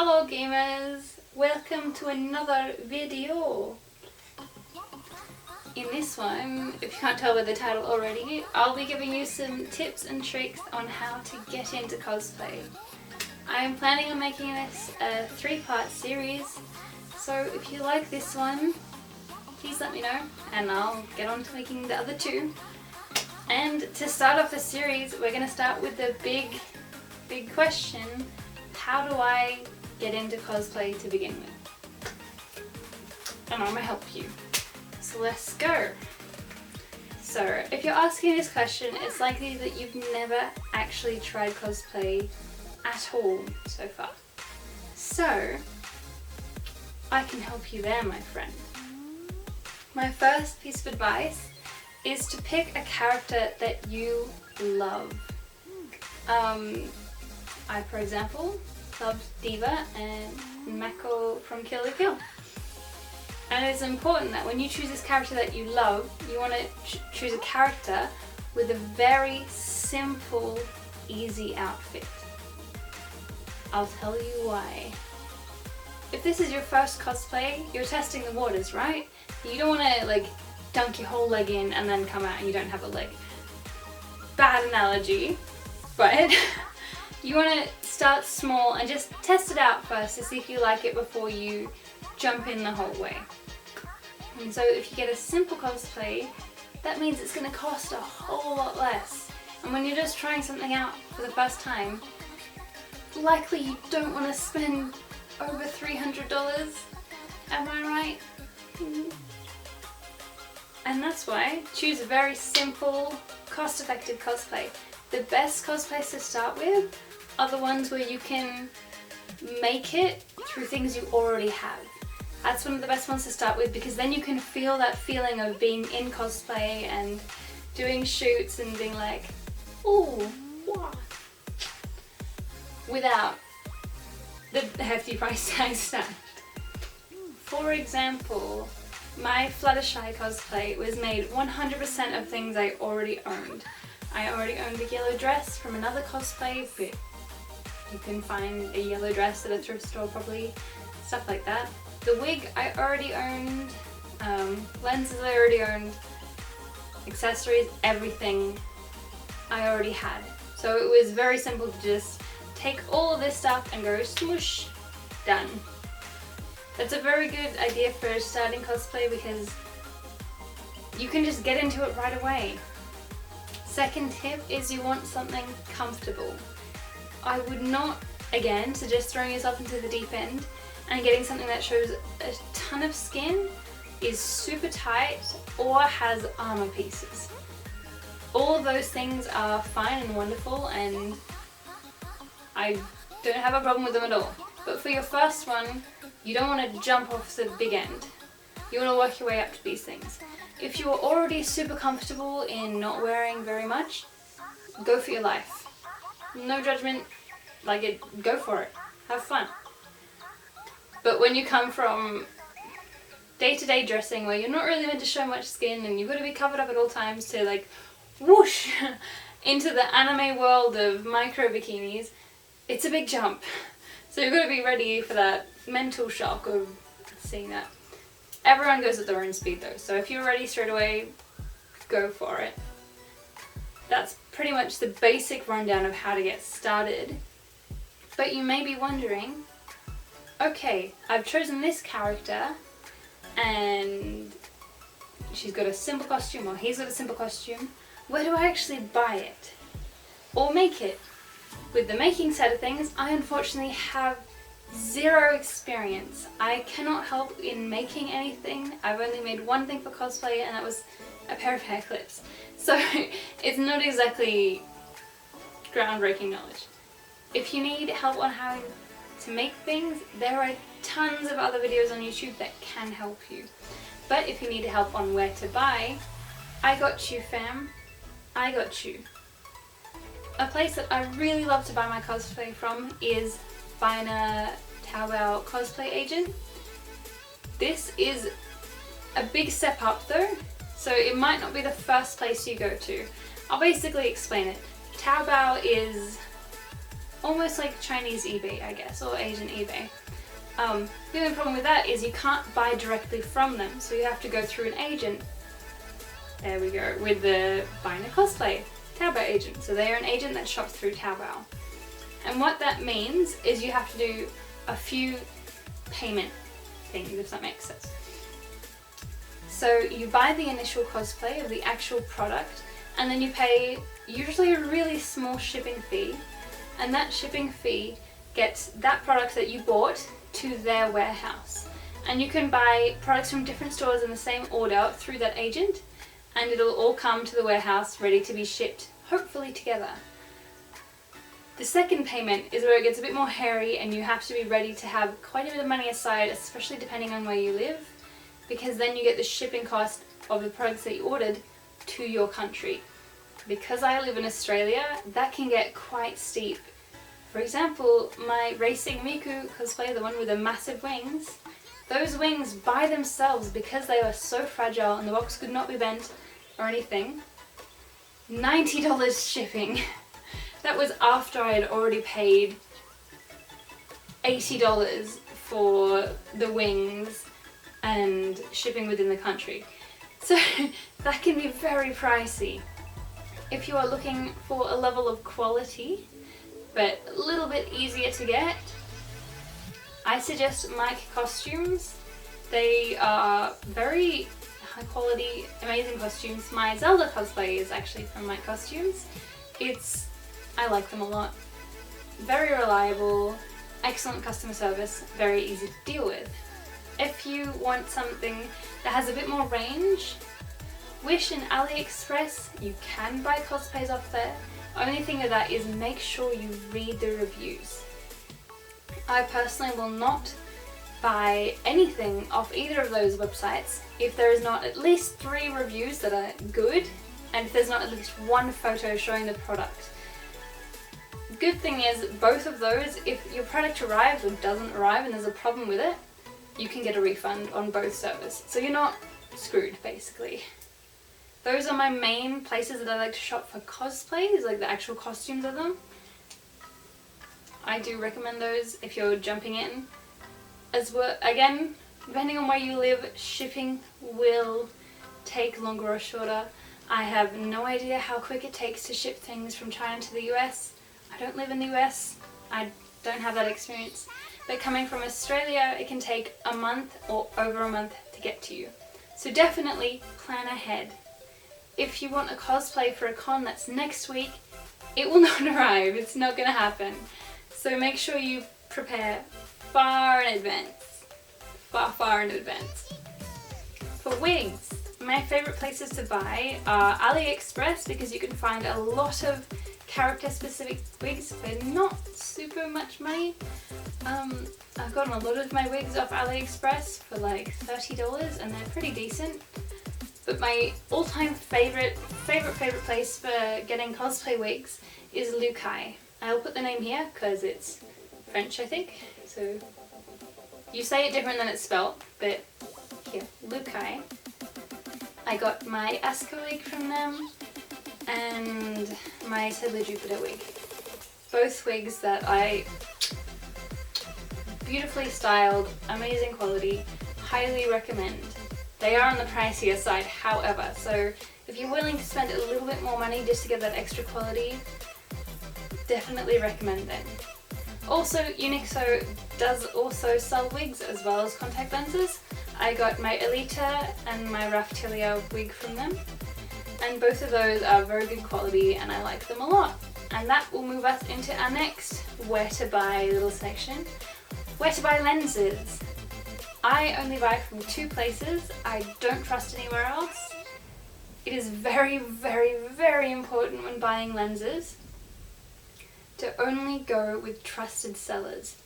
Hello gamers, welcome to another video. In this one, if you can't tell by the title already, I'll be giving you some tips and tricks on how to get into cosplay. I am planning on making this a 3-part series, so if you like this one, please let me know and I'll get on to making the other 2. And to start off the series, we're going to start with the big question: how do I get into cosplay to begin with? And I'm going to help you. So let's go. So if you're asking this question, it's likely that you've never actually tried cosplay at all so far. So I can help you there, my friend. My first piece of advice is to pick a character that you love. I, for example, loved Diva and Mako from Kill la Kill. And it's important that when you choose this character that you love, you want to choose a character with a very simple, easy outfit. I'll tell you why. If this is your first cosplay, you're testing the waters, right? You don't want to dunk your whole leg in and then come out and you don't have a leg. Bad analogy, but you want to start small and just test it out first to see if you like it before you jump in the whole way. And so if you get a simple cosplay, that means it's going to cost a whole lot less. And when you're just trying something out for the first time, likely you don't want to spend over $300. Am I right? And that's why choose a very simple, cost-effective cosplay. The best cosplays to start with are the ones where you can make it through things you already have. That's one of the best ones to start with, because then you can feel that feeling of being in cosplay and doing shoots and being like, ooh, wow, without the hefty price tag stacked. For example, my Fluttershy cosplay was made 100% of things I already owned. I already owned a yellow dress from another cosplay, but you can find a yellow dress at a thrift store probably, stuff like that. The wig I already owned, lenses I already owned, accessories, everything I already had. So it was very simple to just take all of this stuff and go smoosh, done. That's a very good idea for starting cosplay because you can just get into it right away. Second tip is you want something comfortable. I would not, again, suggest throwing yourself into the deep end and getting something that shows a ton of skin, is super tight, or has armor pieces. All of those things are fine and wonderful, and I don't have a problem with them at all. But for your first one, you don't want to jump off the big end. You want to work your way up to these things. If you're already super comfortable in not wearing very much, go for your life. No judgment, go for it. Have fun. But when you come from day-to-day dressing where you're not really meant to show much skin and you've got to be covered up at all times to whoosh into the anime world of micro bikinis, it's a big jump. So you've got to be ready for that mental shock of seeing that. Everyone goes at their own speed though, so if you're ready straight away, go for it. That's pretty much the basic rundown of how to get started. But you may be wondering, okay, I've chosen this character and she's got a simple costume, or he's got a simple costume. Where do I actually buy it? Or make it? With the making side of things, I unfortunately have zero experience. I cannot help in making anything. I've only made one thing for cosplay, and that was a pair of hair clips. So it's not exactly groundbreaking knowledge. If you need help on how to make things, there are tons of other videos on YouTube that can help you. But if you need help on where to buy, I got you, fam. I got you. A place that I really love to buy my cosplay from is buying a Taobao cosplay agent. This is a big step up though, so it might not be the first place you go to. I'll basically explain it. Taobao is almost like Chinese eBay, I guess, or Asian eBay. The only problem with that is you can't buy directly from them, so you have to go through an agent. There we go, with the Buying a Cosplay Taobao agent. So they are an agent that shops through Taobao. And what that means is you have to do a few payment things, if that makes sense. So you buy the initial cosplay of the actual product, and then you pay usually a really small shipping fee, and that shipping fee gets that product that you bought to their warehouse. And you can buy products from different stores in the same order through that agent, and it'll all come to the warehouse ready to be shipped, hopefully together. The second payment is where it gets a bit more hairy, and you have to be ready to have quite a bit of money aside, especially depending on where you live, because then you get the shipping cost of the products that you ordered to your country. Because I live in Australia, that can get quite steep. For example, my Racing Miku cosplay, the one with the massive wings, those wings by themselves, because they were so fragile and the box could not be bent or anything, $90 shipping. That was after I had already paid $80 for the wings and shipping within the country. So that can be very pricey. If you are looking for a level of quality, but a little bit easier to get, I suggest Mike Costumes. They are very high quality, amazing costumes. My Zelda cosplay is actually from Mike Costumes. I like them a lot. Very reliable, excellent customer service, very easy to deal with. If you want something that has a bit more range, Wish and AliExpress, you can buy cosplays off there. Only thing with that is make sure you read the reviews. I personally will not buy anything off either of those websites if there is not at least 3 reviews that are good, and if there's not at least 1 photo showing the product. Good thing is, both of those, if your product arrives or doesn't arrive and there's a problem with it, you can get a refund on both servers. So you're not screwed, basically. Those are my main places that I like to shop for cosplays, like the actual costumes of them. I do recommend those if you're jumping in. As well, again, depending on where you live, shipping will take longer or shorter. I have no idea how quick it takes to ship things from China to the US. I don't live in the US, I don't have that experience. But coming from Australia, it can take a month or over a month to get to you. So definitely plan ahead. If you want a cosplay for a con that's next week, it will not arrive, it's not going to happen. So make sure you prepare far in advance. Far in advance. For wigs, my favourite places to buy are AliExpress, because you can find a lot of character specific wigs for not super much money. I've gotten a lot of my wigs off AliExpress for like $30 and they're pretty decent. But my all-time favourite place for getting cosplay wigs is Lukai. I'll put the name here because it's French, I think. So you say it different than it's spelt, but here, Lukai. I got my Asuka wig from them and my Sailor Jupiter wig. Both wigs that I beautifully styled, amazing quality, highly recommend. They are on the pricier side, however, so if you're willing to spend a little bit more money just to get that extra quality, definitely recommend them. Also, Unixo does also sell wigs as well as contact lenses. I got my Elita and my Raftelia wig from them, and both of those are very good quality and I like them a lot. And that will move us into our next where to buy little section, where to buy lenses. I only buy from 2 places. I don't trust anywhere else. It is very, very, very important when buying lenses to only go with trusted sellers.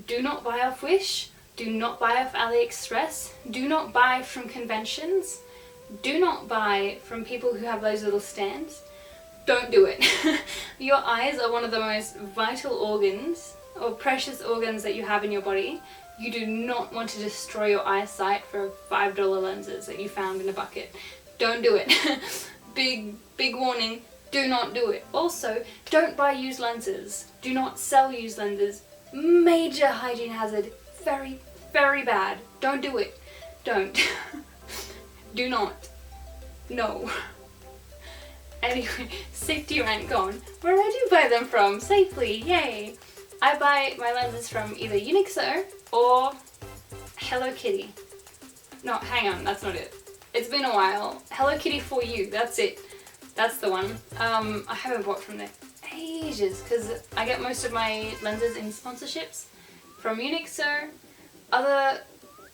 Do not buy off Wish. Do not buy off AliExpress. Do not buy from conventions. Do not buy from people who have those little stands. Don't do it. Your eyes are one of the most vital organs or precious organs that you have in your body. You do not want to destroy your eyesight for $5 lenses that you found in a bucket. Don't do it. Big warning, Do not do it. Also, don't buy used lenses. Do not sell used lenses. Major hygiene hazard. Very, very bad. Don't do it. Don't. Do not. No. Anyway, safety rant gone. Where I do buy them from safely, yay! I buy my lenses from either Unixo or Hello Kitty. No, hang on, that's not it. It's been a while. Hello Kitty for you, that's it. That's the one. I haven't bought from there ages because I get most of my lenses in sponsorships from Unixo. Other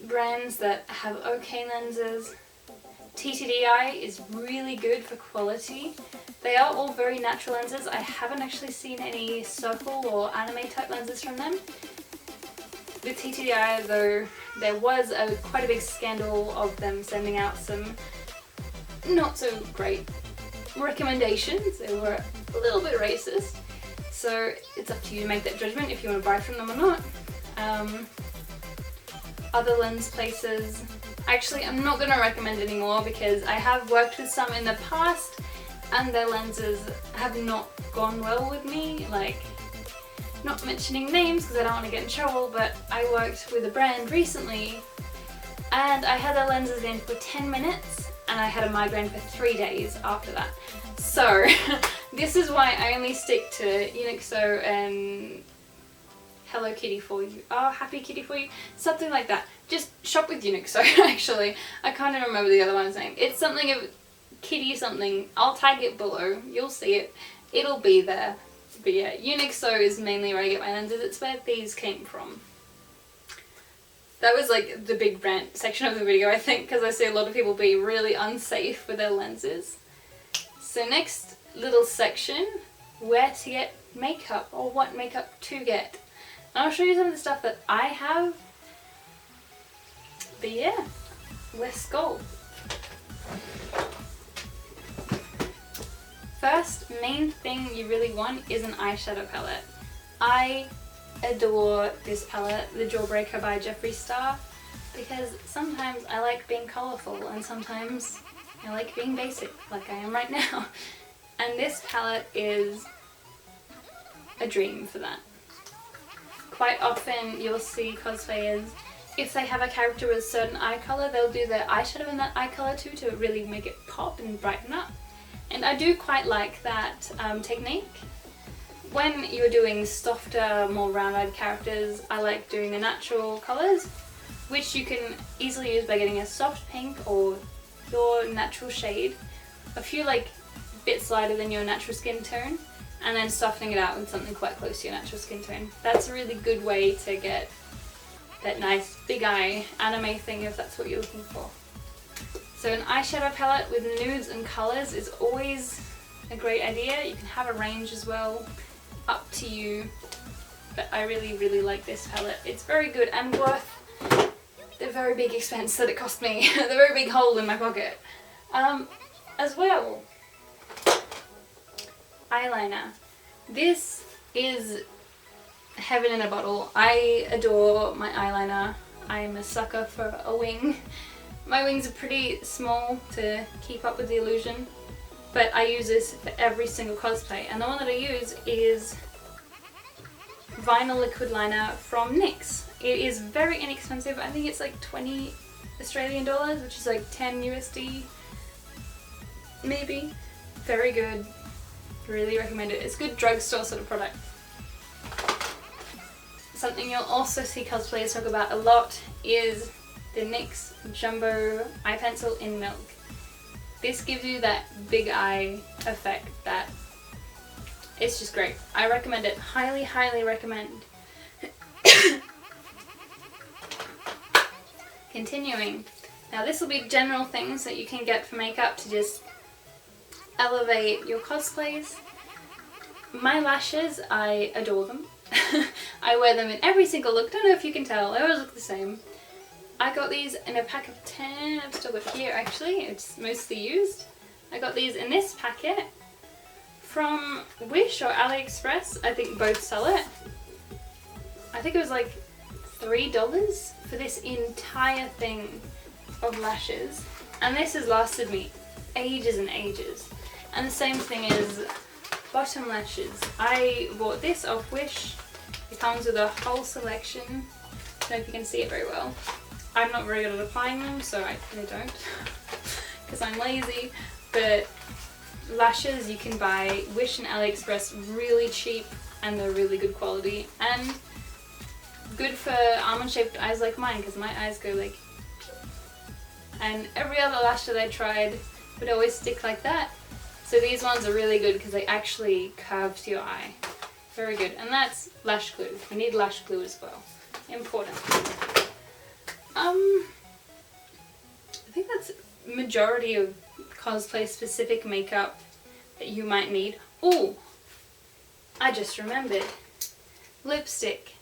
brands that have okay lenses. TTDI is really good for quality. They are all very natural lenses. I haven't actually seen any circle or anime type lenses from them. With TTDI though, there was quite a big scandal of them sending out some not so great recommendations. They were a little bit racist. So it's up to you to make that judgment if you want to buy from them or not. Other lens places, actually I'm not going to recommend anymore because I have worked with some in the past and their lenses have not gone well with me. Like, not mentioning names because I don't want to get in trouble, but I worked with a brand recently and I had their lenses in for 10 minutes and I had a migraine for 3 days after that. So this is why I only stick to Unixo and Hello Kitty for you. Oh, Happy Kitty for you. Something like that. Just shop with Unixo actually. I can't even remember the other one's name. It's something of Kitty something. I'll tag it below. You'll see it. It'll be there. But yeah, Unixo is mainly where I get my lenses. It's where these came from. That was like the big rant section of the video, I think, because I see a lot of people be really unsafe with their lenses. So next little section, where to get makeup or what makeup to get. And I'll show you some of the stuff that I have. But yeah, let's go. First main thing you really want is an eyeshadow palette. I adore this palette, the Jawbreaker by Jeffree Star, because sometimes I like being colourful and sometimes I like being basic, like I am right now. And this palette is a dream for that. Quite often you'll see cosplayers, if they have a character with a certain eye colour, they'll do their eyeshadow in that eye colour too to really make it pop and brighten up. And I do quite like that technique. When you're doing softer, more round-eyed characters, I like doing the natural colours, which you can easily use by getting a soft pink or your natural shade, a few like bits lighter than your natural skin tone, and then softening it out with something quite close to your natural skin tone. That's a really good way to get that nice big eye anime thing if that's what you're looking for. So an eyeshadow palette with nudes and colours is always a great idea. You can have a range as well, up to you. But I really, really like this palette. It's very good and worth the very big expense that it cost me, the very big hole in my pocket. As well, eyeliner. This is heaven in a bottle. I adore my eyeliner. I'm a sucker for a wing. My wings are pretty small to keep up with the illusion, but I use this for every single cosplay. And the one that I use is vinyl liquid liner from NYX. It is very inexpensive. I think it's like 20 Australian dollars, which is like 10 USD, maybe. Very good. Really recommend it. It's good drugstore sort of product. Something you'll also see cosplayers talk about a lot is the NYX Jumbo Eye Pencil in Milk. This gives you that big eye effect that it's just great. I recommend it. Highly, highly recommend. Continuing. Now this will be general things that you can get for makeup to just elevate your cosplays. My lashes, I adore them. I wear them in every single look. Don't know if you can tell, they always look the same. I got these in a pack of 10, I've still got it here actually, it's mostly used. I got these in this packet from Wish or AliExpress, I think both sell it. I think it was like $3 for this entire thing of lashes. And this has lasted me ages and ages. And the same thing is bottom lashes. I bought this off Wish. It comes with a whole selection. I don't know if you can see it very well. I'm not very good at applying them, so I really don't, because I'm lazy. But lashes you can buy Wish and AliExpress really cheap, and they're really good quality, and good for almond shaped eyes like mine, because my eyes go like pew. And every other lash that I tried would always stick like that. So these ones are really good because they actually curve to your eye. Very good. And that's lash glue. You need lash glue as well. Important. I think that's majority of cosplay specific makeup that you might need. Oh, I just remembered. Lipstick.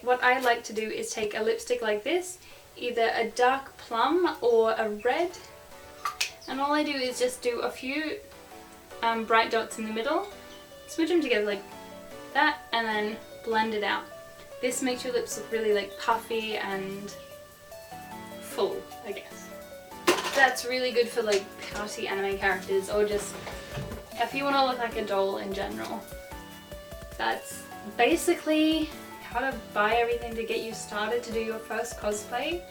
What I like to do is take a lipstick like this, either a dark plum or a red, and all I do is just do a few bright dots in the middle, smudge them together like that, and then blend it out. This makes your lips look really like puffy and full, I guess. That's really good for like pouty anime characters, or just if you want to look like a doll in general. That's basically how to buy everything to get you started to do your first cosplay.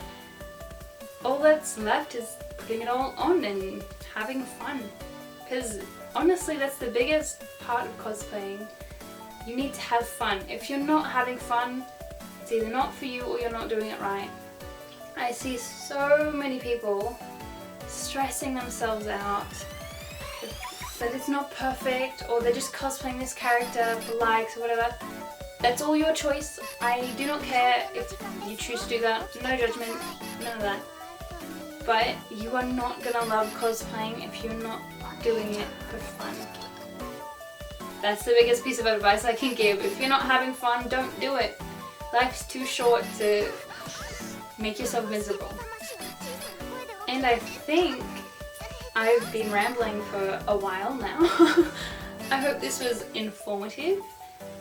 All that's left is putting it all on and having fun, because honestly that's the biggest part of cosplaying. You need to have fun. If you're not having fun, it's either not for you or you're not doing it right. I see so many people stressing themselves out that it's not perfect, or they're just cosplaying this character for likes or whatever. That's all your choice. I do not care if you choose to do that. No judgment, none of that. But you are not gonna love cosplaying if you're not doing it for fun. That's the biggest piece of advice I can give. If you're not having fun, don't do it. Life's too short to make yourself miserable. And I think I've been rambling for a while now. I hope this was informative.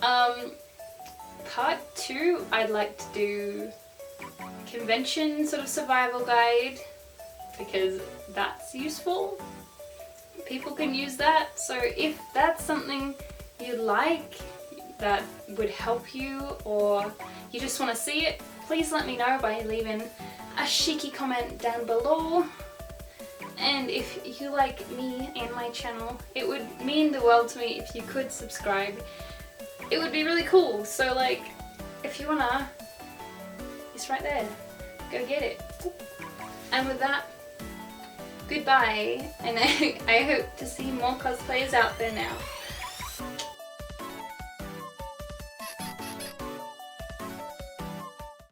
Part 2, I'd like to do convention sort of survival guide, because that's useful. People can use that. So if that's something you like, that would help you, or you just want to see it, please let me know by leaving a cheeky comment down below. And if you like me and my channel, it would mean the world to me if you could subscribe. It would be really cool. So like, if you wanna, it's right there. Go get it. And with that, goodbye, and I hope to see more cosplayers out there now.